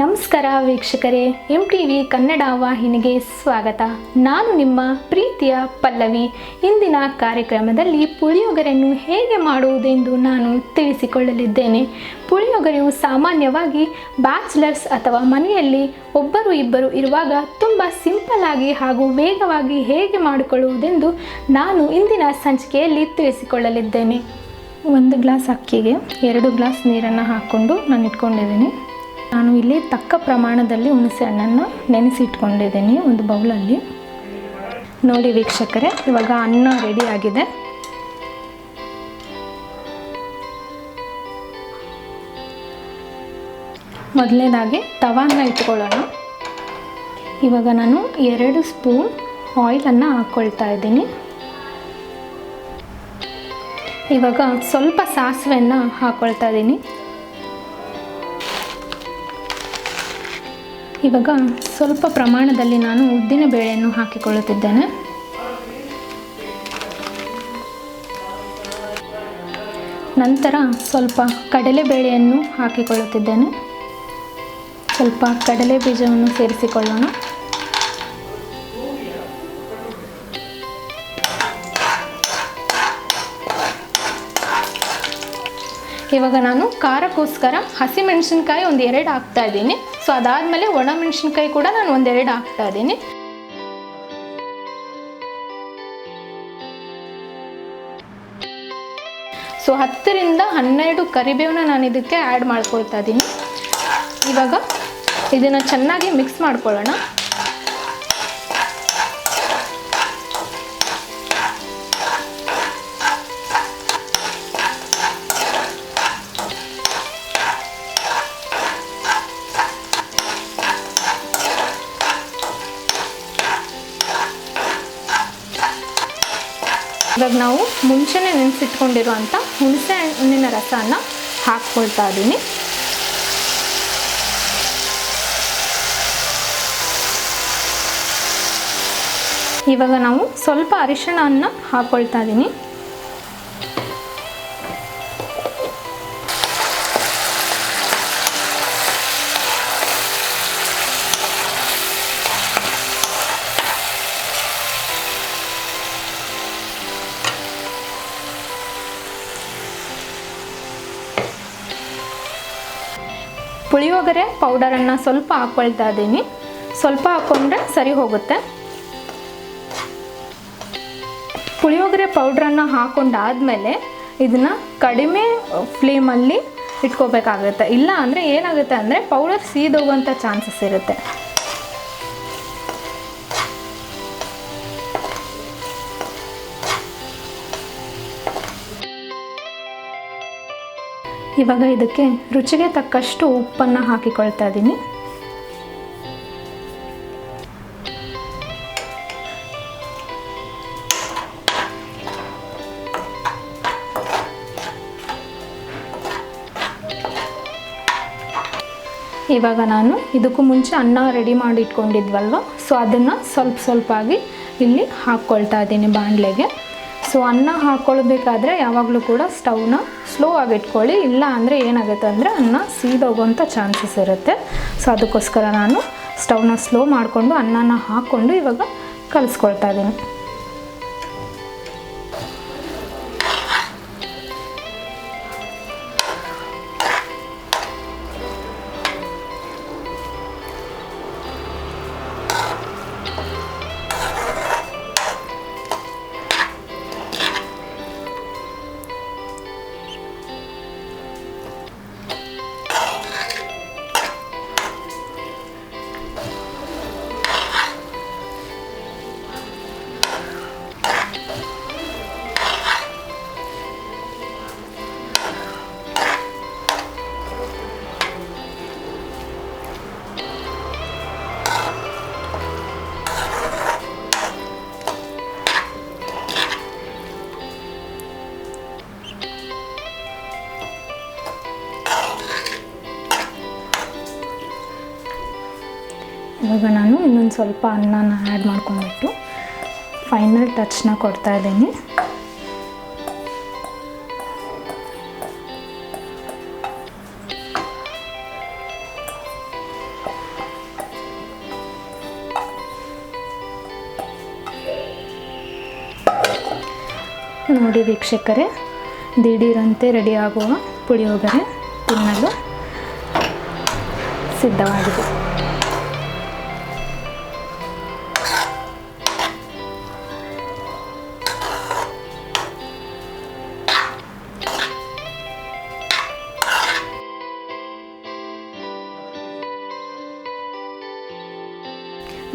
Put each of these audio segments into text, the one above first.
ನಮಸ್ಕಾರ ವೀಕ್ಷಕರೇ, MTV ಕನ್ನಡ ವಾಹಿನಿಗೆ ಸ್ವಾಗತ. ನಾನು ನಿಮ್ಮ ಪ್ರೀತಿಯ ಪಲ್ಲವಿ. ಇಂದಿನ ಕಾರ್ಯಕ್ರಮದಲ್ಲಿ ಪುಳಿಯೋಗರೆಯನ್ನು ಹೇಗೆ ಮಾಡುವುದೆಂದು ನಾನು ತಿಳಿಸಿಕೊಳ್ಳಲಿದ್ದೇನೆ. ಪುಳಿಯೋಗರೆಯು ಸಾಮಾನ್ಯವಾಗಿ ಬ್ಯಾಚುಲರ್ಸ್ ಅಥವಾ ಮನೆಯಲ್ಲಿ ಒಬ್ಬರು ಇಬ್ಬರು ಇರುವಾಗ ತುಂಬ ಸಿಂಪಲ್ ಆಗಿ ಹಾಗೂ ವೇಗವಾಗಿ ಹೇಗೆ ಮಾಡಿಕೊಳ್ಳುವುದೆಂದು ನಾನು ಇಂದಿನ ಸಂಚಿಕೆಯಲ್ಲಿ ತಿಳಿಸಿಕೊಳ್ಳಲಿದ್ದೇನೆ. 1 ಗ್ಲಾಸ್ ಅಕ್ಕಿಗೆ 2 ಗ್ಲಾಸ್ ನೀರನ್ನು ಹಾಕ್ಕೊಂಡು ನಾನು ಇಟ್ಕೊಂಡಿದ್ದೀನಿ. ನಾನು ಇಲ್ಲಿ ತಕ್ಕ ಪ್ರಮಾಣದಲ್ಲಿ ಹುಣಸೆ ಹಣ್ಣನ್ನು ನೆನೆಸಿಟ್ಕೊಂಡಿದ್ದೀನಿ ಒಂದು ಬೌಲಲ್ಲಿ. ನೋಡಿ ವೀಕ್ಷಕರೇ, ಇವಾಗ ಅನ್ನ ರೆಡಿ ಆಗಿದೆ. ಮೊದಲನೇದಾಗಿ ತವಾನ ಇಟ್ಕೊಳ್ಳೋಣ. ಇವಾಗ ನಾನು 2 ಸ್ಪೂನ್ ಆಯಿಲನ್ನು ಹಾಕ್ಕೊಳ್ತಾ ಇದ್ದೀನಿ. ಇವಾಗ ಸ್ವಲ್ಪ ಸಾಸಿವೆಯನ್ನು ಹಾಕ್ಕೊಳ್ತಾ ಇದ್ದೀನಿ. ಇವಾಗ ಸ್ವಲ್ಪ ಪ್ರಮಾಣದಲ್ಲಿ ನಾನು ಉದ್ದಿನ ಬೇಳೆಯನ್ನು ಹಾಕಿಕೊಳ್ಳುತ್ತಿದ್ದೇನೆ. ನಂತರ ಸ್ವಲ್ಪ ಕಡಲೆಬೇಳೆಯನ್ನು ಹಾಕಿಕೊಳ್ಳುತ್ತಿದ್ದೇನೆ. ಸ್ವಲ್ಪ ಕಡಲೆ ಬೀಜವನ್ನು ಸೇರಿಸಿಕೊಳ್ಳೋಣ. ಇವಾಗ ನಾನು ಖಾರಕ್ಕೋಸ್ಕರ ಹಸಿಮೆಣಸಿನ್ಕಾಯಿ 1-2 ಹಾಕ್ತಾ ಇದ್ದೀನಿ. ಸೊ ಅದಾದಮೇಲೆ ಒಣಮೆಣಸಿನ್ಕಾಯಿ ಕೂಡ ನಾನು 1-2 ಹಾಕ್ತಾ ಇದ್ದೀನಿ. ಸೊ 10ರಿಂದ 12 ಕರಿಬೇವನ್ನ ನಾನು ಇದಕ್ಕೆ ಆ್ಯಡ್ ಮಾಡ್ಕೊಳ್ತಾ ಇದ್ದೀನಿ. ಇವಾಗ ಇದನ್ನು ಚೆನ್ನಾಗಿ ಮಿಕ್ಸ್ ಮಾಡ್ಕೊಳ್ಳೋಣ. ಇವಾಗ ನಾವು ಮುಂಚೆನೇ ನೆನೆಸಿಟ್ಕೊಂಡಿರುವಂಥ ಹುಣಸೆ ಹಣ್ಣಿನ ರಸನ ಹಾಕ್ಕೊಳ್ತಾ ಇದ್ದೀನಿ. ಇವಾಗ ನಾವು ಸ್ವಲ್ಪ ಅರಿಶಿಣವನ್ನು ಹಾಕ್ಕೊಳ್ತಾ ಇದ್ದೀನಿ. ಪುಳಿಯೋಗರೆ ಪೌಡರನ್ನು ಸ್ವಲ್ಪ ಹಾಕ್ಕೊಳ್ತಾ ಇದ್ದೀನಿ. ಸ್ವಲ್ಪ ಹಾಕ್ಕೊಂಡ್ರೆ ಸರಿ ಹೋಗುತ್ತೆ. ಪುಳಿಯೋಗರೆ ಪೌಡ್ರನ್ನು ಹಾಕ್ಕೊಂಡಾದ್ಮೇಲೆ ಇದನ್ನು ಕಡಿಮೆ ಫ್ಲೇಮಲ್ಲಿ ಇಟ್ಕೋಬೇಕಾಗುತ್ತೆ. ಇಲ್ಲ ಅಂದರೆ ಏನಾಗುತ್ತೆ ಅಂದರೆ ಪೌಡರ್ ಸೀದೋಗುವಂಥ ಚಾನ್ಸಸ್ ಇರುತ್ತೆ. ಇವಾಗ ಇದಕ್ಕೆ ರುಚಿಗೆ ತಕ್ಕಷ್ಟು ಉಪ್ಪನ್ನು ಹಾಕಿಕೊಳ್ತಾ ಇದ್ದೀನಿ. ಇವಾಗ ನಾನು ಇದಕ್ಕೂ ಮುಂಚೆ ಅನ್ನ ರೆಡಿ ಮಾಡಿ ಇಟ್ಕೊಂಡಿದ್ವಲ್ವ, ಸೊ ಅದನ್ನು ಸ್ವಲ್ಪ ಆಗಿ ಇಲ್ಲಿ ಹಾಕ್ಕೊಳ್ತಾ ಇದ್ದೀನಿ ಬಾಣಲೆಗೆ. ಸೊ ಅನ್ನ ಹಾಕ್ಕೊಳ್ಬೇಕಾದ್ರೆ ಯಾವಾಗಲೂ ಕೂಡ ಸ್ಟವ್ನ ಸ್ಲೋ ಆಗಿ ಇಟ್ಕೊಳ್ಳಿ. ಇಲ್ಲ ಅಂದರೆ ಏನಾಗುತ್ತೆ ಅಂದರೆ ಅನ್ನ ಸೀದೋಗುವಂಥ ಚಾನ್ಸಸ್ ಇರುತ್ತೆ. ಸೊ ಅದಕ್ಕೋಸ್ಕರ ನಾನು ಸ್ಟವ್ನ ಸ್ಲೋ ಮಾಡಿಕೊಂಡು ಅನ್ನನ ಹಾಕ್ಕೊಂಡು ಇವಾಗ ಕಲಿಸ್ಕೊಳ್ತಾ ಇದ್ದೀನಿ. ಇವಾಗ ನಾನು ಇನ್ನೊಂದು ಸ್ವಲ್ಪ ಅನ್ನನ ಆ್ಯಡ್ ಮಾಡ್ಕೊಂಡ್ಬಿಟ್ಟು ಫೈನಲ್ ಟಚ್ನ ಕೊಡ್ತಾ ಇದ್ದೀನಿ. ನೋಡಿ ವೀಕ್ಷಕರೇ, ದಿಢೀರಂತೆ ರೆಡಿಯಾಗುವ ಪುಳಿಯೋಗರೆ ತಿನ್ನಲು ಸಿದ್ಧವಾಗಿದೆ.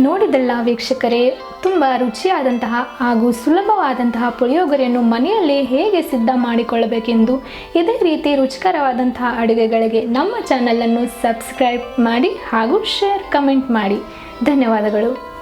ನೋಡಿದಲ್ಲ ವೀಕ್ಷಕರೇ, ತುಂಬ ರುಚಿಯಾದಂತಹ ಹಾಗೂ ಸುಲಭವಾದಂತಹ ಪುಳಿಯೋಗರೆಯನ್ನು ಮನೆಯಲ್ಲೇ ಹೇಗೆ ಸಿದ್ಧ ಮಾಡಿಕೊಳ್ಳಬೇಕೆಂದು. ಇದೇ ರೀತಿ ರುಚಿಕರವಾದಂತಹ ಅಡುಗೆಗಳಿಗೆ ನಮ್ಮ ಚಾನಲನ್ನು ಸಬ್ಸ್ಕ್ರೈಬ್ ಮಾಡಿ ಹಾಗೂ ಶೇರ್ ಕಮೆಂಟ್ ಮಾಡಿ. ಧನ್ಯವಾದಗಳು.